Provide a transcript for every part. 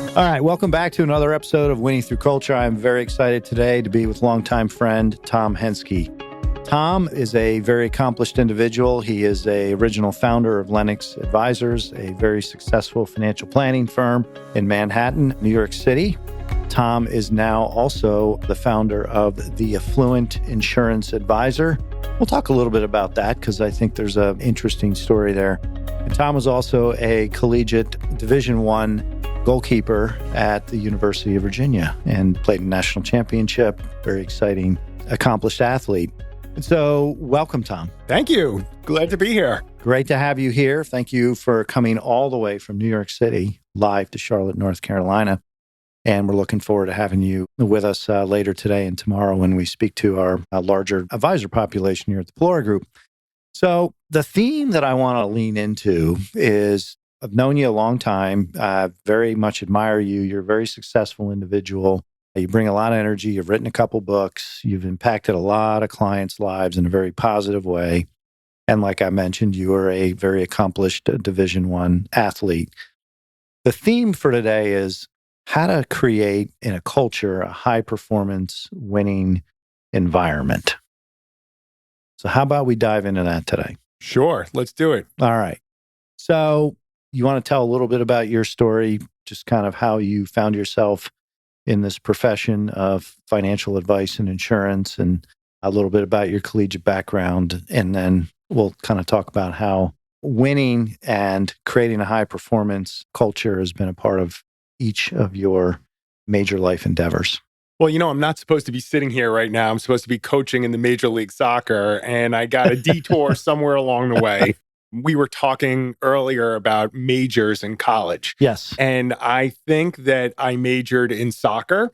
All right, welcome back to another episode of Winning Through Culture. I'm very excited today to be with longtime friend Tom Henske. Tom is a very accomplished individual. He is a original founder of Lennox Advisors, a very successful financial planning firm in Manhattan, New York City. Tom is now also the founder of the Affluent Insurance Advisor. We'll talk a little bit about that because I think there's an interesting story there. And Tom was also a collegiate Division I goalkeeper at the University of Virginia and played a national championship. Very exciting, accomplished athlete. And so welcome, Tom. Thank you. Glad to be here. Great to have you here. Thank you for coming all the way from New York City live to Charlotte, North Carolina. And we're looking forward to having you with us later today and tomorrow when we speak to our larger advisor population here at the Plura Group. So the theme that I want to lean into is I've known you a long time. I very much admire you. You're a very successful individual. You bring a lot of energy. You've written a couple books. You've impacted a lot of clients' lives in a very positive way. And like I mentioned, you are a very accomplished Division I athlete. The theme for today is how to create in a culture a high-performance winning environment. So how about we dive into that today? Sure. Let's do it. All right. So you want to tell a little bit about your story, just kind of how you found yourself in this profession of financial advice and insurance, and a little bit about your collegiate background. And then we'll kind of talk about how winning and creating a high-performance culture has been a part of each of your major life endeavors. Well, I'm not supposed to be sitting here right now. I'm supposed to be coaching in the Major League Soccer, and I got a detour somewhere along the way. We were talking earlier about majors in college. Yes. And I think that I majored in soccer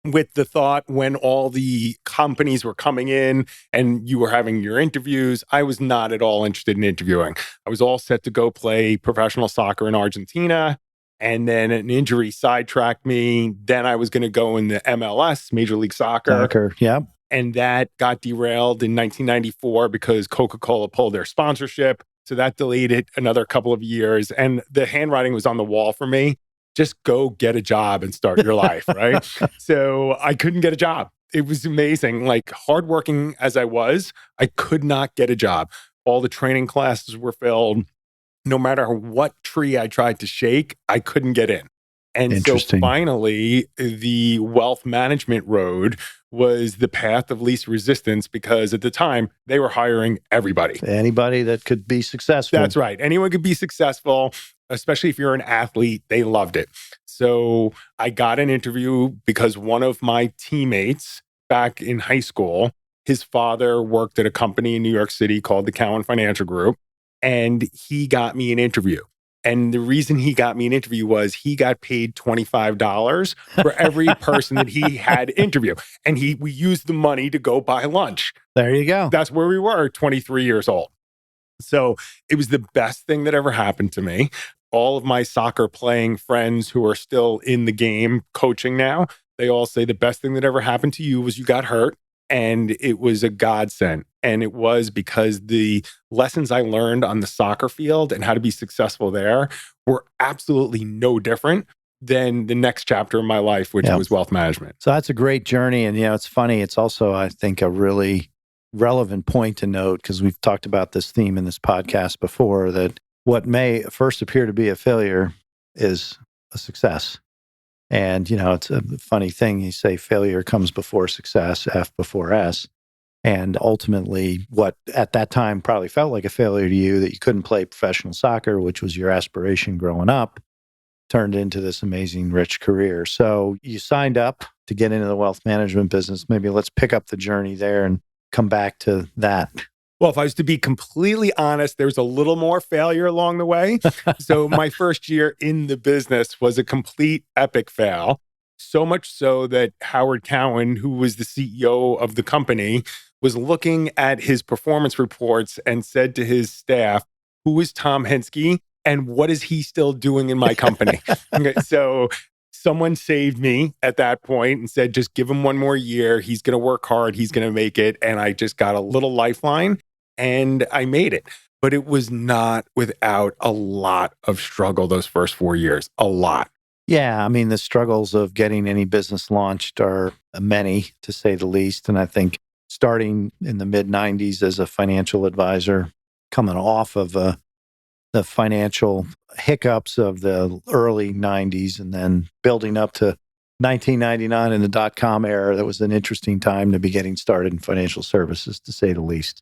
with the thought when all the companies were coming in and you were having your interviews, I was not at all interested in interviewing. I was all set to go play professional soccer in Argentina. And then an injury sidetracked me. Then I was going to go in the MLS, Major League Soccer. Yeah. And that got derailed in 1994 because Coca-Cola pulled their sponsorship. So that delayed it another couple of years. And the handwriting was on the wall for me. Just go get a job and start your life, right? So I couldn't get a job. It was amazing. Like hardworking as I was, I could not get a job. All the training classes were filled. No matter what tree I tried to shake, I couldn't get in. And so finally, the wealth management road was the path of least resistance because at the time, they were hiring everybody. Anybody that could be successful. That's right. Anyone could be successful, especially if you're an athlete. They loved it. So I got an interview because one of my teammates back in high school, his father worked at a company in New York City called the Cowan Financial Group, and he got me an interview. And the reason he got me an interview was he got paid $25 for every person that he had interview. And we used the money to go buy lunch. There you go. That's where we were, 23 years old. So it was the best thing that ever happened to me. All of my soccer playing friends who are still in the game coaching now, they all say the best thing that ever happened to you was you got hurt. And it was a godsend. And it was because the lessons I learned on the soccer field and how to be successful there were absolutely no different than the next chapter of my life, which was wealth management. So that's a great journey. And, it's funny. It's also, I think, a really relevant point to note because we've talked about this theme in this podcast before, that what may first appear to be a failure is a success. And, it's a funny thing. You say failure comes before success, F before S. And ultimately, what at that time probably felt like a failure to you that you couldn't play professional soccer, which was your aspiration growing up, turned into this amazing, rich career. So you signed up to get into the wealth management business. Maybe let's pick up the journey there and come back to that. Well, if I was to be completely honest, there's a little more failure along the way. So my first year in the business was a complete epic fail. So much so that Howard Cowan, who was the CEO of the company, was looking at his performance reports and said to his staff, "Who is Tom Henske and what is he still doing in my company?" Okay, so someone saved me at that point and said, just give him one more year. He's going to work hard. He's going to make it. And I just got a little lifeline and I made it. But it was not without a lot of struggle those first 4 years, a lot. Yeah, I mean, the struggles of getting any business launched are many, to say the least. And I think starting in the mid 90s as a financial advisor, coming off of the financial hiccups of the early 90s and then building up to 1999 in the dot-com era, that was an interesting time to be getting started in financial services, to say the least.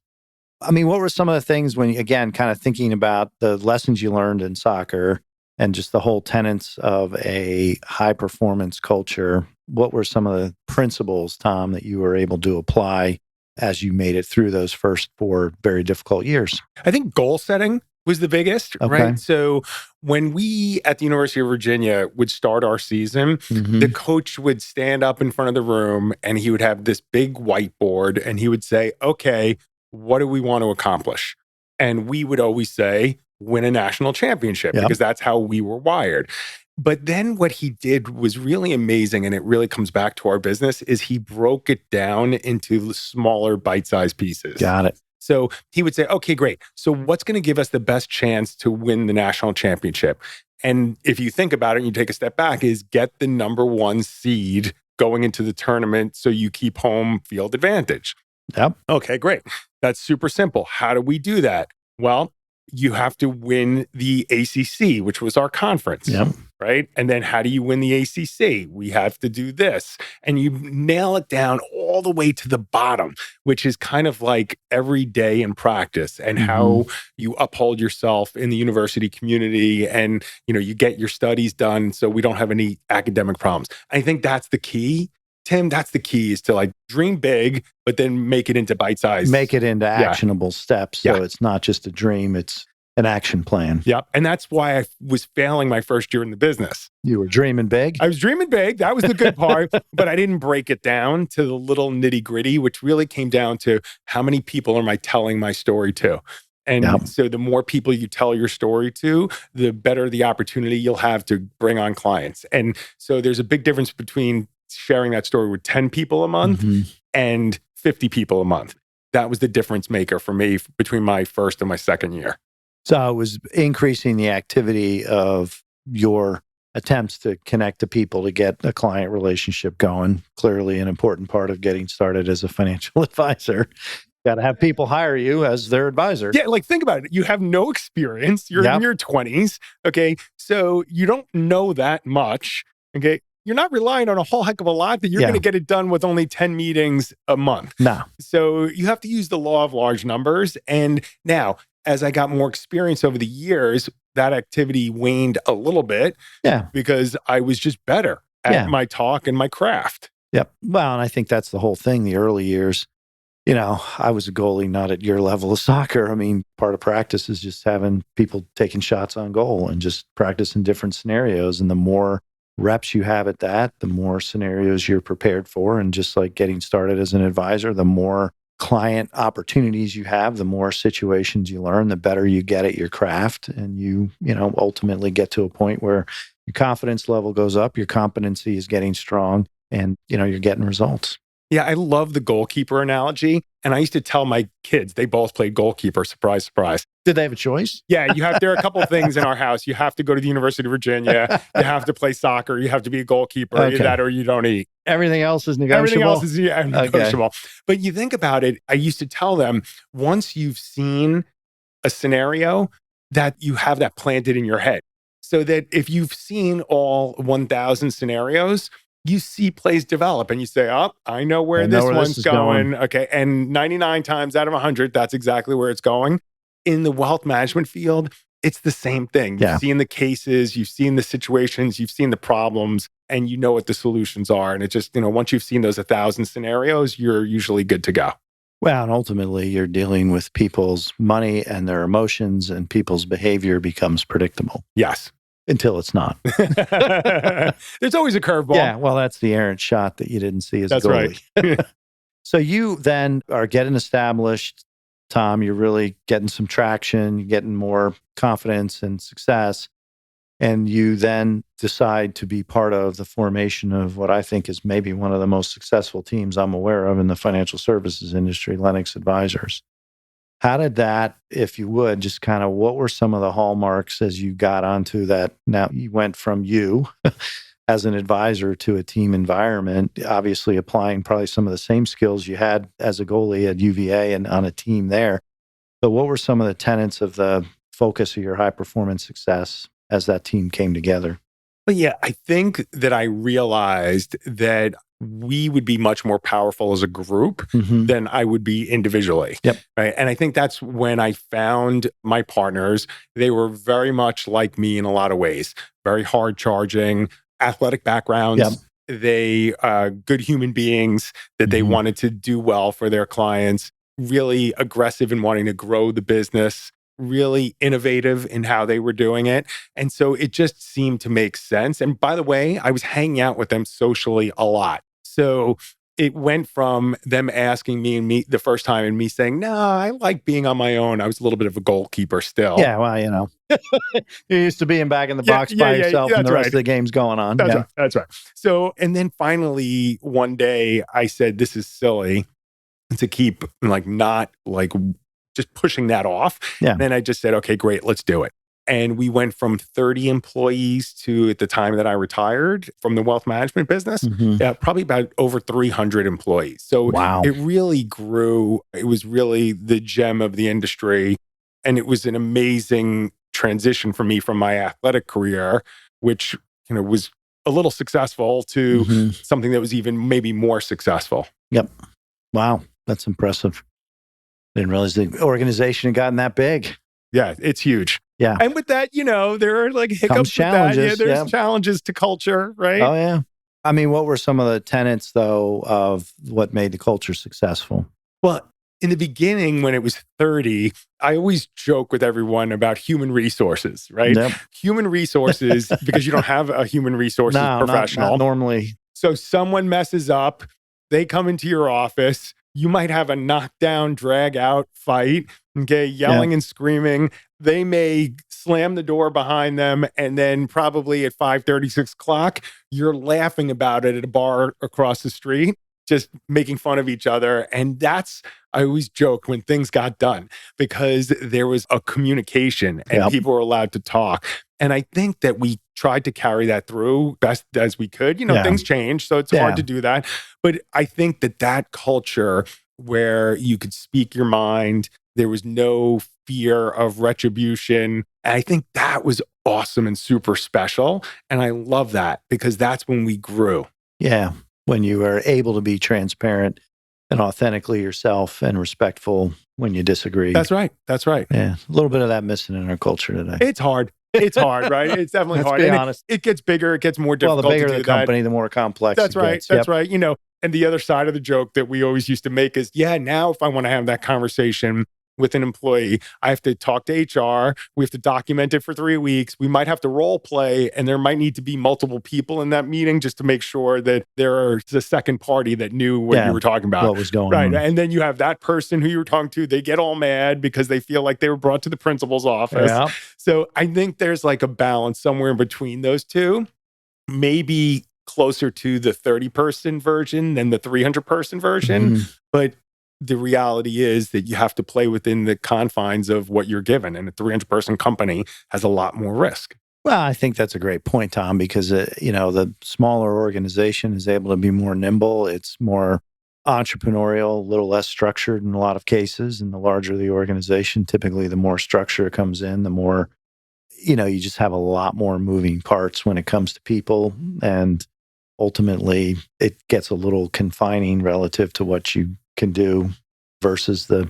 I mean, what were some of the things when, again, kind of thinking about the lessons you learned in soccer and just the whole tenets of a high performance culture? What were some of the principles, Tom, that you were able to apply as you made it through those first 4 very difficult years? I think goal setting was the biggest, Okay. right? So when we at the University of Virginia would start our season, Mm-hmm. the coach would stand up in front of the room and he would have this big whiteboard and he would say, okay, what do we want to accomplish? And we would always say, win a national championship, Yep. because that's how we were wired. But then what he did was really amazing, and it really comes back to our business, is he broke it down into smaller bite-sized pieces. Got it. So he would say, okay, great. So what's going to give us the best chance to win the national championship? And if you think about it and you take a step back, is get the number 1 seed going into the tournament so you keep home field advantage. Yep. Okay, great. That's super simple. How do we do that? Well, you have to win the ACC, which was our conference. Yep. Right? And then how do you win the ACC? We have to do this. And you nail it down all the way to the bottom, which is kind of like every day in practice and how you uphold yourself in the university community and, you get your studies done so we don't have any academic problems. I think that's the key. Tim, that's the key, is to like dream big, but then make it into bite-sized. Make it into actionable steps. So it's not just a dream, it's an action plan. Yep. And that's why I was failing my first year in the business. You were dreaming big? I was dreaming big. That was the good part. But I didn't break it down to the little nitty gritty, which really came down to how many people am I telling my story to? And so the more people you tell your story to, the better the opportunity you'll have to bring on clients. And so there's a big difference between sharing that story with 10 people a month and 50 people a month. That was the difference maker for me between my first and my second year. So it was increasing the activity of your attempts to connect to people to get a client relationship going. Clearly an important part of getting started as a financial advisor. Got to have people hire you as their advisor. Yeah, like think about it. You have no experience. You're in your 20s. Okay. So you don't know that much. Okay. You're not relying on a whole heck of a lot that you're going to get it done with only 10 meetings a month. No. So you have to use the law of large numbers. And now, as I got more experience over the years, that activity waned a little bit because I was just better at my talk and my craft. Yep. Well, and I think that's the whole thing. The early years, I was a goalie, not at your level of soccer. I mean, part of practice is just having people taking shots on goal and just practicing different scenarios. And the more reps you have at that, the more scenarios you're prepared for. And just like getting started as an advisor, the more client opportunities you have, the more situations you learn, the better you get at your craft. And you ultimately get to a point where your confidence level goes up, your competency is getting strong, and, you're getting results. Yeah, I love the goalkeeper analogy. And I used to tell my kids, they both played goalkeeper. Surprise, surprise. Did they have a choice? Yeah, there are a couple of things in our house. You have to go to the University of Virginia. You have to play soccer. You have to be a goalkeeper. Either that or you don't eat. Everything else is negotiable? Everything else is negotiable. Okay. But you think about it, I used to tell them, once you've seen a scenario, that you have that planted in your head. So that if you've seen all 1,000 scenarios, you see plays develop and you say, oh, I know where this one's going. Okay. And 99 times out of 100, that's exactly where it's going. In the wealth management field, it's the same thing. You've seen the cases, you've seen the situations, you've seen the problems, and you know what the solutions are. And it just, once you've seen those 1,000 scenarios, you're usually good to go. Well, and ultimately you're dealing with people's money and their emotions, and people's behavior becomes predictable. Yes. Until it's not. There's always a curveball. Yeah, well, that's the errant shot that you didn't see as a goalie. Right. So you then are getting established, Tom. You're really getting some traction, you're getting more confidence and success. And you then decide to be part of the formation of what I think is maybe one of the most successful teams I'm aware of in the financial services industry, Lennox Advisors. How did that, if you would, just kind of what were some of the hallmarks as you got onto that? Now you went from you as an advisor to a team environment, obviously applying probably some of the same skills you had as a goalie at UVA and on a team there. So, what were some of the tenets of the focus of your high performance success as that team came together? But yeah, I think that I realized that we would be much more powerful as a group Mm-hmm. than I would be individually. Yep. Right. And I think that's when I found my partners. They were very much like me in a lot of ways, very hard charging, athletic Yep. backgrounds. They good human beings that they Mm-hmm. wanted to do well for their clients, really aggressive in wanting to grow the business, really innovative in how they were doing it. And so it just seemed to make sense. And by the way, I was hanging out with them socially a lot. So it went from them asking me the first time and me saying, no, I like being on my own. I was a little bit of a goalkeeper still. Yeah. Well, you're used to being back in the box by Yeah. yourself and That's the rest right. of the game's going on. That's Yeah. right. That's right. So, and then finally one day I said, this is silly to keep like not like just pushing that off. Yeah. And then I just said, okay, great, let's do it. And we went from 30 employees to, at the time that I retired from the wealth management business, Mm-hmm. probably about over 300 employees. So Wow. it really grew. It was really the gem of the industry. And it was an amazing transition for me from my athletic career, which was a little successful to Mm-hmm. something that was even maybe more successful. Yep. Wow. That's impressive. Didn't realize the organization had gotten that big. Yeah, it's huge. Yeah. And with that, there are like hiccups Comes with that. Yeah, challenges. there's Yeah. challenges to culture, right? Oh, yeah. I mean, what were some of the tenets, though, of what made the culture successful? Well, in the beginning, when it was 30, I always joke with everyone about human resources, right? Yep. Human resources, because you don't have a human resources No, professional. not normally. So someone messes up, they come into your office, you might have a knockdown, drag out fight, okay, yelling and screaming. They may slam the door behind them, and then probably at 5:30, 6 o'clock, you're laughing about it at a bar across the street, just making fun of each other. And I always joke when things got done because there was a communication and Yep. people were allowed to talk. And I think that we tried to carry that through best as we could. Yeah. Things change, so it's Yeah. hard to do that. But I think that culture where you could speak your mind, there was no fear of retribution. And I think that was awesome and super special. And I love that because that's when we grew. Yeah. When you are able to be transparent and authentically yourself and respectful when you disagree. That's right. That's right. Yeah. A little bit of that missing in our culture today. It's hard. It's hard, right? It's definitely Let's hard. be And honest. it gets bigger. It gets more Well, difficult the bigger to do the that. company, the more complex That's it right. gets. That's Yep. right. And the other side of the joke that we always used to make is, now if I want to have that conversation with an employee, I have to talk to HR. We have to document it for 3 weeks. We might have to role play, and there might need to be multiple people in that meeting just to make sure that there is a second party that knew what you were talking about. What was going Right. on. And then you have that person who you were talking to, they get all mad because they feel like they were brought to the principal's office. Yeah. So I think there's like a balance somewhere in between those two, maybe closer to the 30-person version than the 300-person version. Mhm. But the reality is that you have to play within the confines of what you're given. And a 300-person company has a lot more risk. Well, I think that's a great point, Tom, because the smaller organization is able to be more nimble. It's more entrepreneurial, a little less structured in a lot of cases. And the larger the organization, typically the more structure comes in, the more, you just have a lot more moving parts when it comes to people. And ultimately, it gets a little confining relative to what you can do versus the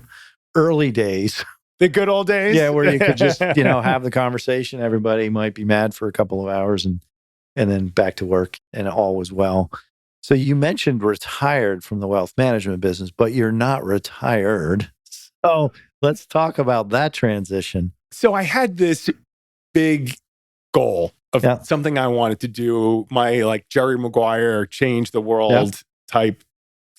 early days. The good old days? Yeah, where you could just, have the conversation. Everybody might be mad for a couple of hours and then back to work and all was well. So you mentioned retired from the wealth management business, but you're not retired. So let's talk about that transition. So I had this big goal of something I wanted to do, my like Jerry Maguire change the world type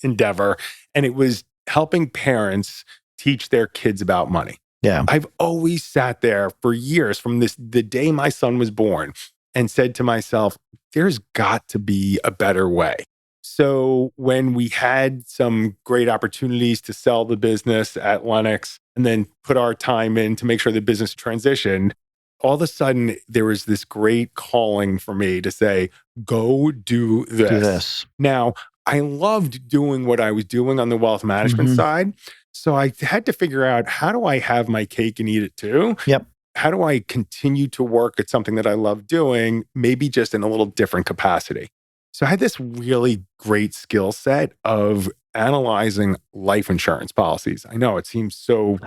endeavor. And it was helping parents teach their kids about money. Yeah. I've always sat there for years from the day my son was born and said to myself, there's got to be a better way. So when we had some great opportunities to sell the business at Lennox, and then put our time in to make sure the business transitioned, all of a sudden there was this great calling for me to say, go do this. Do this. Now, I loved doing what I was doing on the wealth management side. So I had to figure out, how do I have my cake and eat it too? Yep. How do I continue to work at something that I love doing, maybe just in a little different capacity? So I had this really great skill set of analyzing life insurance policies. I know it seems so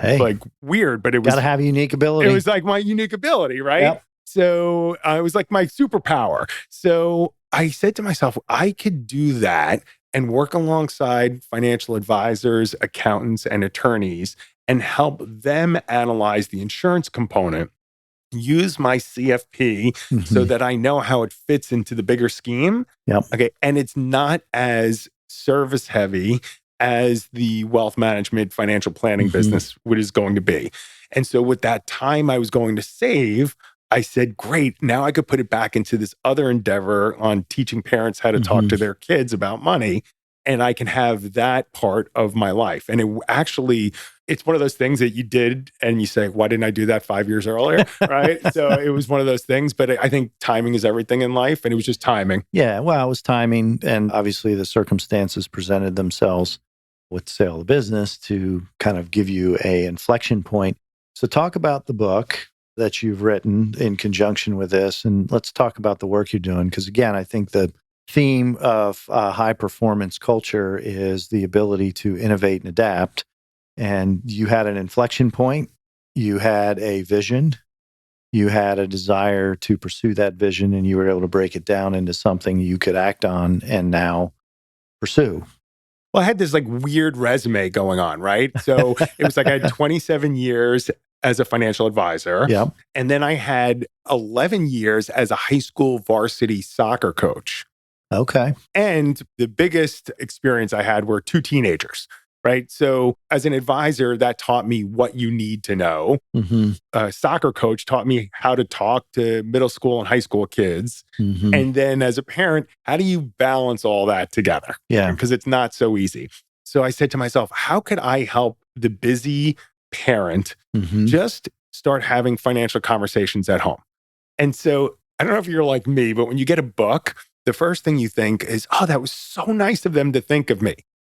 weird, but it was got to have a unique ability. It was like my unique ability, right? Yep. So it was like my superpower. So I said to myself, I could do that and work alongside financial advisors, accountants, and attorneys and help them analyze the insurance component, use my CFP so that I know how it fits into the bigger scheme. Yep. Okay. And it's not as service heavy as the wealth management financial planning business is going to be. And so with that time I was going to save, I said, great, now I could put it back into this other endeavor on teaching parents how to talk to their kids about money. And I can have that part of my life. And it's one of those things that you did and you say, why didn't I do that 5 years earlier? Right. So it was one of those things, but I think timing is everything in life. And it was just timing. Yeah. Well, it was timing. And obviously the circumstances presented themselves with the sale of the business to kind of give you a inflection point. So talk about the book that you've written in conjunction with this. And let's talk about the work you're doing. Because again, I think the theme of high performance culture is the ability to innovate and adapt. And you had an inflection point, you had a vision, you had a desire to pursue that vision, and you were able to break it down into something you could act on and now pursue. Well, I had this like weird resume going on, right? So it was like I had 27 years as a financial advisor. Yep. And then I had 11 years as a high school varsity soccer coach. Okay. And the biggest experience I had were 2 teenagers, right? So as an advisor, that taught me what you need to know. A soccer coach taught me how to talk to middle school and high school kids. And then as a parent, how do you balance all that together? Yeah. Because it's not so easy. So I said to myself, how could I help the busy parent just start having financial conversations at home? And so I don't know if you're like me, but when you get a book, the first thing you think is, oh, that was so nice of them to think of me.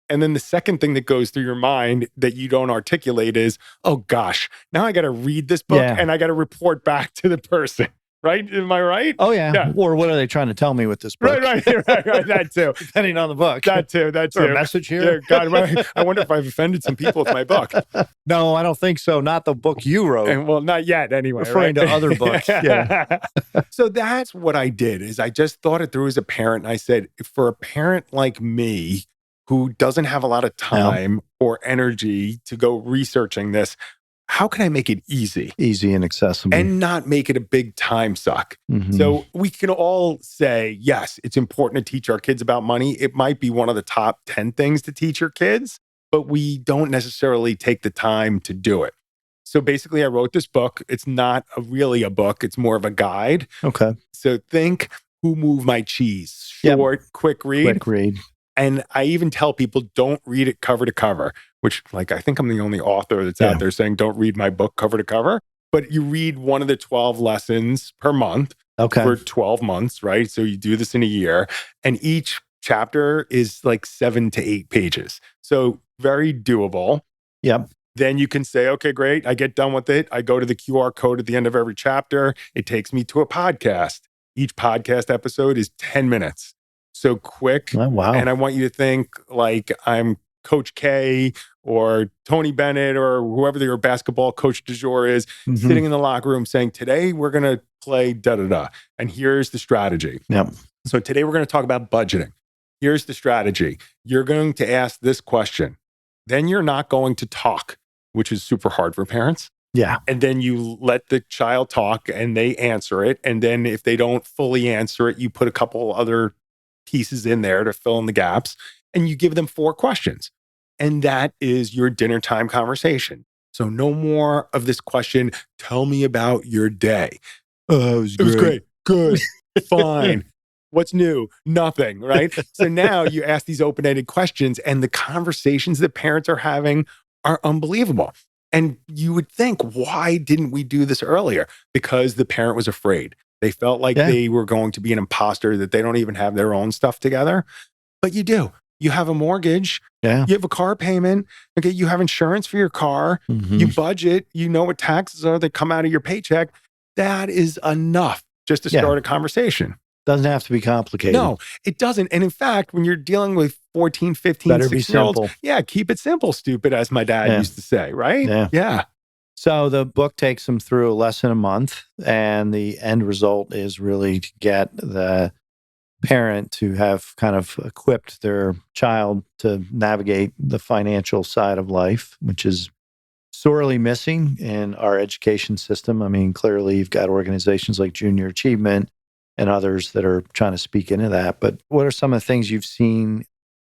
And then the second thing that goes through your mind that you don't articulate is, oh gosh, now I got to read this book and I got to report back to the person. Right? Am I right? Oh, yeah. Or what are they trying to tell me with this book? Right. That too. Depending on the book. That too. Is there a message here? Yeah, God, I wonder if I've offended some people with my book. No, I don't think so. Not the book you wrote. And, well, not yet anyway. Referring to other books. Yeah. So that's what I did, is I just thought it through as a parent. And I said, for a parent like me who doesn't have a lot of time or energy to go researching this, how can I make it easy? Easy and accessible. And not make it a big time suck. So we can all say, yes, it's important to teach our kids about money. It might be one of the top 10 things to teach your kids, but we don't necessarily take the time to do it. So basically, I wrote this book. It's not really a book. It's more of a guide. Okay. So think Who Moved My Cheese? Short, quick read. Quick read. And I even tell people, don't read it cover to cover, which I think I'm the only author that's out there saying, don't read my book cover to cover. But you read one of the 12 lessons per month for 12 months, right? So you do this in a year. And each chapter is like 7 to 8 pages. So very doable. Yep. Then you can say, okay, great. I get done with it. I go to the QR code at the end of every chapter. It takes me to a podcast. Each podcast episode is 10 minutes. So quick. Oh, wow. And I want you to think like I'm Coach K or Tony Bennett or whoever your basketball coach du jour is, sitting in the locker room saying, today we're going to play da-da-da. And here's the strategy. Yep. So today we're going to talk about budgeting. Here's the strategy. You're going to ask this question. Then you're not going to talk, which is super hard for parents. Yeah. And then you let the child talk and they answer it. And then if they don't fully answer it, you put a couple other pieces in there to fill in the gaps, and you give them 4 questions. And that is your dinner time conversation. So no more of this question, tell me about your day. Oh, it was great. Good. Fine. What's new? Nothing, right? So now you ask these open-ended questions, and the conversations that parents are having are unbelievable. And you would think, why didn't we do this earlier? Because the parent was afraid. They felt like they were going to be an imposter, that they don't even have their own stuff together. But you do. You have a mortgage. Yeah. You have a car payment. Okay. You have insurance for your car. You budget. You know what taxes are that come out of your paycheck. That is enough just to start a conversation. Doesn't have to be complicated. No, it doesn't. And in fact, when you're dealing with 14, 15, Better be 16-year-olds, simple. keep it simple, stupid, as my dad used to say, right? Yeah. So the book takes them through a lesson a month, and the end result is really to get the parent to have kind of equipped their child to navigate the financial side of life, which is sorely missing in our education system. I mean, clearly you've got organizations like Junior Achievement and others that are trying to speak into that. But what are some of the things you've seen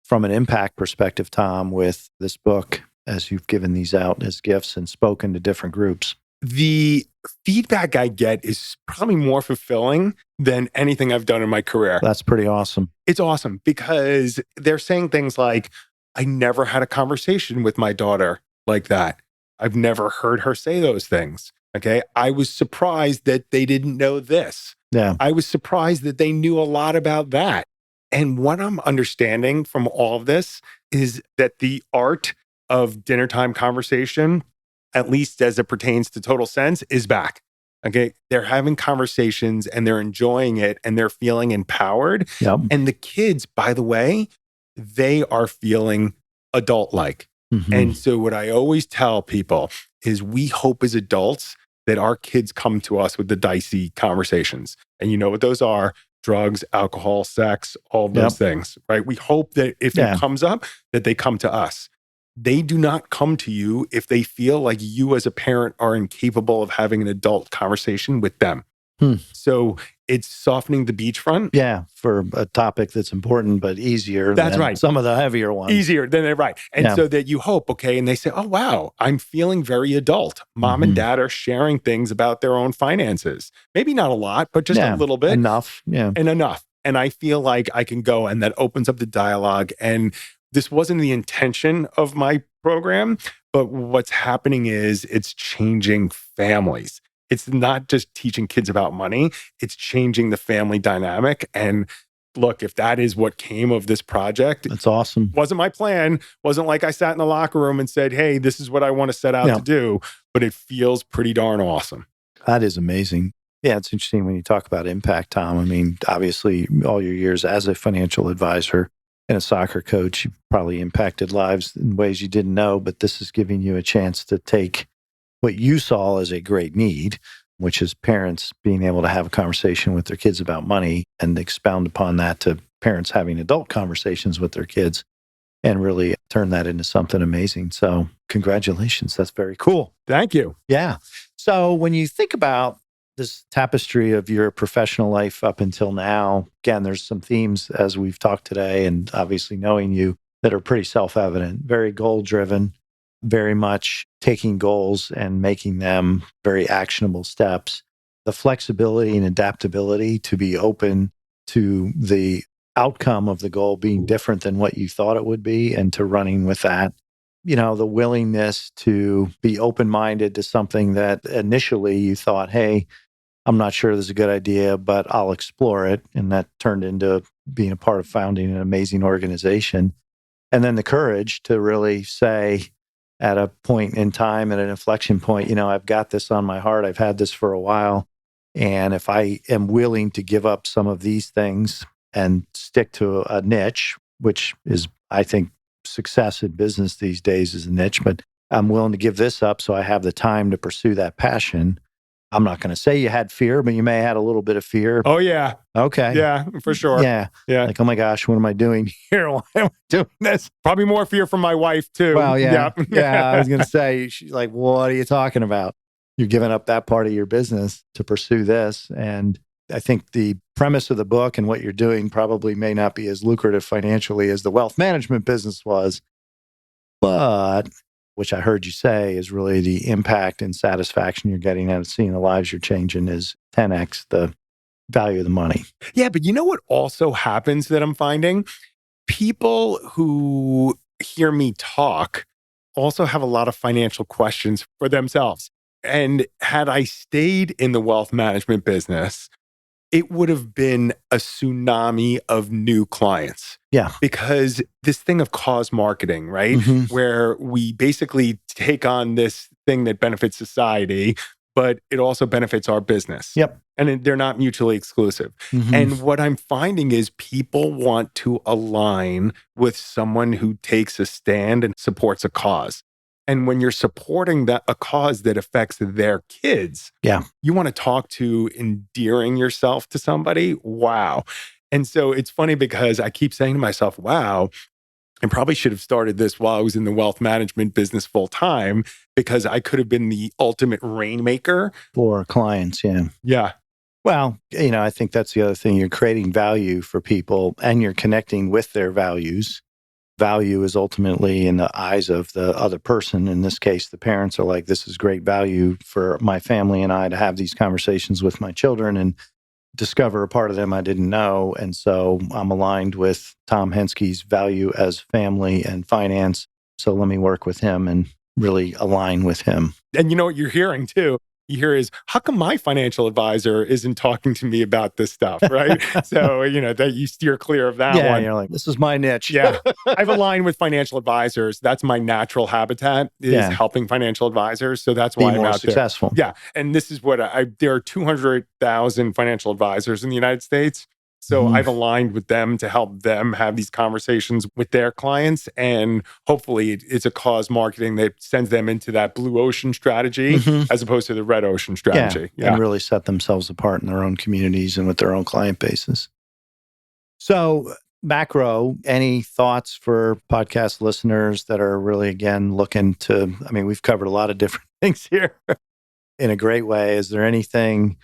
from an impact perspective, Tom, with this book as you've given these out as gifts and spoken to different groups? The feedback I get is probably more fulfilling than anything I've done in my career. That's pretty awesome. It's awesome because they're saying things like, I never had a conversation with my daughter like that. I've never heard her say those things. Okay. I was surprised that they didn't know this. Yeah. I was surprised that they knew a lot about that. And what I'm understanding from all of this is that the art of dinner time conversation, at least as it pertains to Total Sense, is back. Okay. They're having conversations and they're enjoying it and they're feeling empowered. Yep. And the kids, by the way, they are feeling adult-like. And so what I always tell people is we hope as adults that our kids come to us with the dicey conversations. And you know what those are: drugs, alcohol, sex, all of those things, right? We hope that if it comes up, that they come to us. They do not come to you if they feel like you as a parent are incapable of having an adult conversation with them. So it's softening the beachfront. Yeah, for a topic that's important, but easier than some of the heavier ones. Easier than they're right. And so that you hope, okay, and they say, oh, wow, I'm feeling very adult. Mom and dad are sharing things about their own finances. Maybe not a lot, but just a little bit. Enough. Yeah. And enough. And I feel like I can go, and that opens up the dialogue. And this wasn't the intention of my program, but what's happening is it's changing families. It's not just teaching kids about money, it's changing the family dynamic. And look, if that is what came of this project, that's awesome. Wasn't my plan. Wasn't like I sat in the locker room and said, hey, this is what I want to set out to do, but it feels pretty darn awesome. That is amazing. Yeah, it's interesting when you talk about impact, Tom. I mean, obviously, all your years as a financial advisor and a soccer coach, you've probably impacted lives in ways you didn't know, but this is giving you a chance to take what you saw as a great need, which is parents being able to have a conversation with their kids about money, and expound upon that to parents having adult conversations with their kids, and really turn that into something amazing. So congratulations. That's very cool. Thank you. Yeah. So when you think about this tapestry of your professional life up until now, again, there's some themes as we've talked today, and obviously knowing you, that are pretty self-evident, very goal-driven, very much taking goals and making them very actionable steps. The flexibility and adaptability to be open to the outcome of the goal being different than what you thought it would be, and to running with that. You know, the willingness to be open-minded to something that initially you thought, hey, I'm not sure this is a good idea, but I'll explore it. And that turned into being a part of founding an amazing organization. And then the courage to really say, at a point in time, at an inflection point, you know, I've got this on my heart. I've had this for a while. And if I am willing to give up some of these things and stick to a niche, which is, I think, success in business these days is a niche, but I'm willing to give this up so I have the time to pursue that passion. I'm not going to say you had fear, but you may have had a little bit of fear. Oh, yeah. Okay. Yeah, for sure. Yeah. Yeah. Like, oh my gosh, what am I doing here? Why am I doing this? Probably more fear from my wife, too. Well, yeah. Yeah. I was going to say, she's like, what are you talking about? You're giving up that part of your business to pursue this. And I think the premise of the book and what you're doing probably may not be as lucrative financially as the wealth management business was, but which I heard you say is really the impact and satisfaction you're getting out of seeing the lives you're changing is 10x the value of the money. Yeah, but you know what also happens that I'm finding? People who hear me talk also have a lot of financial questions for themselves. And had I stayed in the wealth management business, it would have been a tsunami of new clients. Yeah. Because this thing of cause marketing, right? Mm-hmm. Where we basically take on this thing that benefits society, but it also benefits our business. Yep. And they're not mutually exclusive. Mm-hmm. And what I'm finding is people want to align with someone who takes a stand and supports a cause. And when you're supporting a cause that affects their kids, Yeah. you want to talk to endearing yourself to somebody. Wow. And so it's funny because I keep saying to myself, wow, I probably should have started this while I was in the wealth management business full time, because I could have been the ultimate rainmaker For clients. Yeah. Yeah. Well, I think that's the other thing. You're creating value for people and you're connecting with their values. Value is ultimately in the eyes of the other person. In this case, the parents are like, this is great value for my family and I to have these conversations with my children and discover a part of them I didn't know. And so I'm aligned with Tom Henske's value as family and finance. So let me work with him and really align with him. And you know what you're hearing too? You hear is, how come my financial advisor isn't talking to me about this stuff, right? So, that you steer clear of that one. You're like, this is my niche. Yeah. I've aligned with financial advisors. That's my natural habitat, is helping financial advisors. So that's why I'm out successful. there. Yeah. And this is what there are 200,000 financial advisors in the United States. So I've aligned with them to help them have these conversations with their clients. And hopefully it's a cause marketing that sends them into that blue ocean strategy as opposed to the red ocean strategy. And really set themselves apart in their own communities and with their own client bases. So macro, any thoughts for podcast listeners that are really, again, looking to, we've covered a lot of different things here in a great way. Is there anything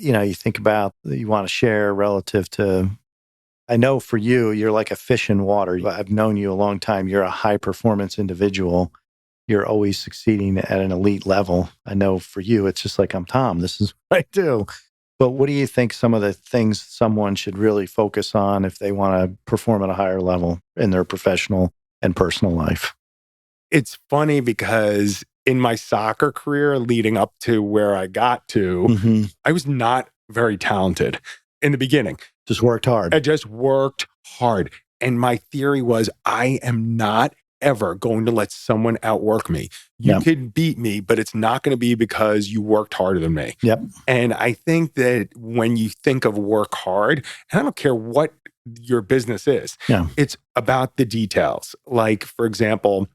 you think about that you want to share relative to, I know for you, you're like a fish in water. I've known you a long time. You're a high performance individual. You're always succeeding at an elite level. I know for you, it's just like, I'm Tom. This is what I do. But what do you think some of the things someone should really focus on if they want to perform at a higher level in their professional and personal life? It's funny because in my soccer career leading up to where I got to, I was not very talented in the beginning. Just worked hard. I just worked hard. And my theory was, I am not ever going to let someone outwork me. You could beat me, but it's not going to be because you worked harder than me. Yep. And I think that when you think of work hard, and I don't care what your business is, it's about the details. Like, for example,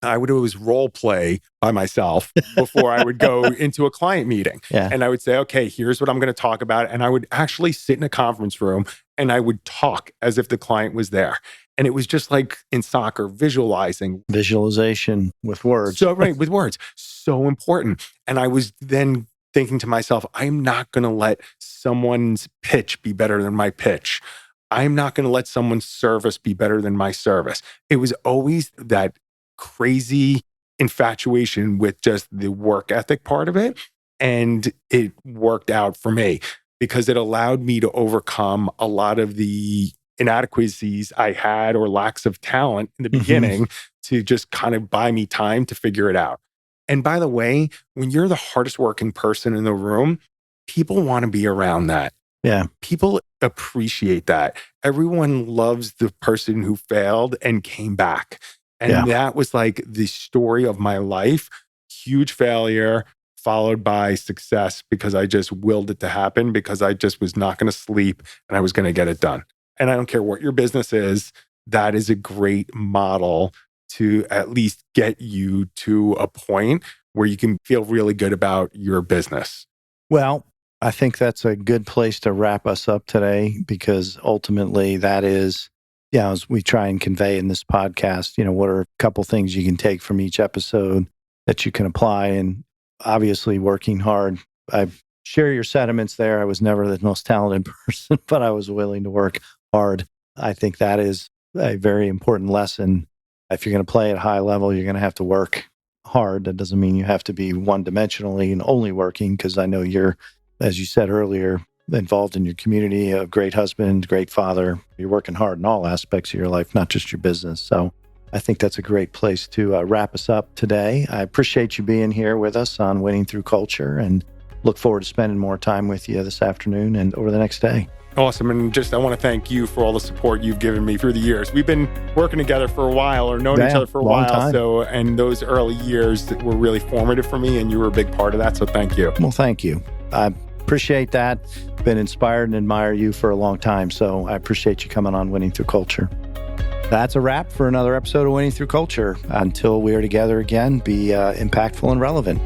I would always role play by myself before I would go into a client meeting. And I would say, okay, here's what I'm going to talk about. And I would actually sit in a conference room and I would talk as if the client was there. And it was just like in soccer, visualizing. Visualization with words. So, right, with words. So important. And I was then thinking to myself, I'm not going to let someone's pitch be better than my pitch. I'm not going to let someone's service be better than my service. It was always that crazy infatuation with just the work ethic part of it. And it worked out for me because it allowed me to overcome a lot of the inadequacies I had or lacks of talent in the beginning to just kind of buy me time to figure it out. And by the way, when you're the hardest working person in the room, people want to be around that. Yeah. People appreciate that. Everyone loves the person who failed and came back. And that was like the story of my life. Huge failure followed by success because I just willed it to happen because I just was not going to sleep and I was going to get it done. And I don't care what your business is, that is a great model to at least get you to a point where you can feel really good about your business. Well, I think that's a good place to wrap us up today because ultimately that is, as we try and convey in this podcast, what are a couple things you can take from each episode that you can apply? And obviously working hard. I share your sentiments there. I was never the most talented person, but I was willing to work hard. I think that is a very important lesson. If you're going to play at a high level, you're going to have to work hard. That doesn't mean you have to be one-dimensionally and only working, because I know you're, as you said earlier, involved in your community, a great husband, great father. You're working hard in all aspects of your life, not just your business. So I think that's a great place to wrap us up today. I appreciate you being here with us on Winning Through Culture, and look forward to spending more time with you this afternoon and over the next day. Awesome. And I want to thank you for all the support you've given me through the years. We've been working together for a while, or known each other for a while. Time. And those early years were really formative for me, and you were a big part of that. So thank you. Well, thank you. I appreciate that. Been inspired and admire you for a long time. So I appreciate you coming on Winning Through Culture. That's a wrap for another episode of Winning Through Culture. Until we are together again, be impactful and relevant.